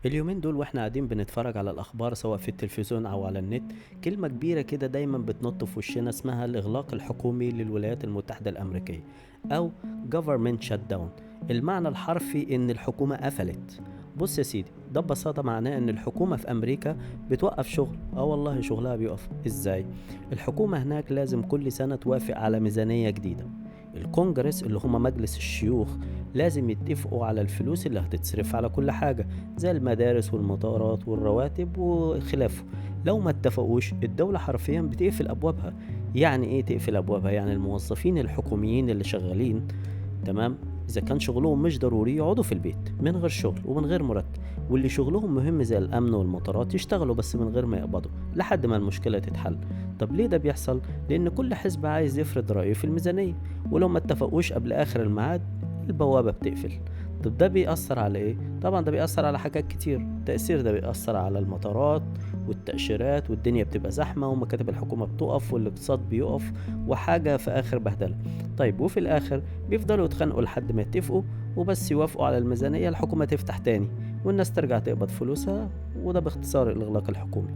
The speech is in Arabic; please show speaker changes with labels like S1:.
S1: اليومين دول واحنا قاعدين بنتفرج على الاخبار سواء في التلفزيون او على النت، كلمة كبيرة كده دايما بتنط في وشنا اسمها الاغلاق الحكومي للولايات المتحدة الامريكية او government shutdown. المعنى الحرفي ان الحكومة قفلت. بص يا سيدي، ده ببساطة معناه ان الحكومة في امريكا بتوقف شغل. والله شغلها بيقف ازاي؟ الحكومة هناك لازم كل سنة توافق على ميزانية جديدة. الكونجرس اللي هما مجلس الشيوخ لازم يتفقوا على الفلوس اللي هتتصرف على كل حاجة، زي المدارس والمطارات والرواتب وخلافه. لو ما اتفقوش الدولة حرفيا بتقفل أبوابها. يعني إيه تقفل أبوابها؟ يعني الموظفين الحكوميين اللي شغالين، تمام، إذا كان شغلهم مش ضروري يقعدوا في البيت من غير شغل ومن غير مرتب، واللي شغلهم مهم زي الأمن والمطارات يشتغلوا بس من غير ما يقبضوا لحد ما المشكلة تتحل. طب ليه ده بيحصل؟ لأن كل حزب عايز يفرض رأيه في الميزانية، ولو ما اتفقوش قبل آخر الميعاد البوابة بتقفل. طب ده بيأثر على ايه؟ طبعا ده بيأثر على حاجات كتير. التأثير ده بيأثر على المطارات والتأشيرات، والدنيا بتبقى زحمة ومكاتب الحكومة بتقف والاقتصاد بيقف، وحاجة في آخر بهدلة. طيب وفي الآخر بيفضلوا يتخانقوا لحد ما يتفقوا وبس يوافقوا على الميزانية، الحكومة تفتح تاني والناس ترجع تقبض فلوسها. وده باختصار الإغلاق الحكومي.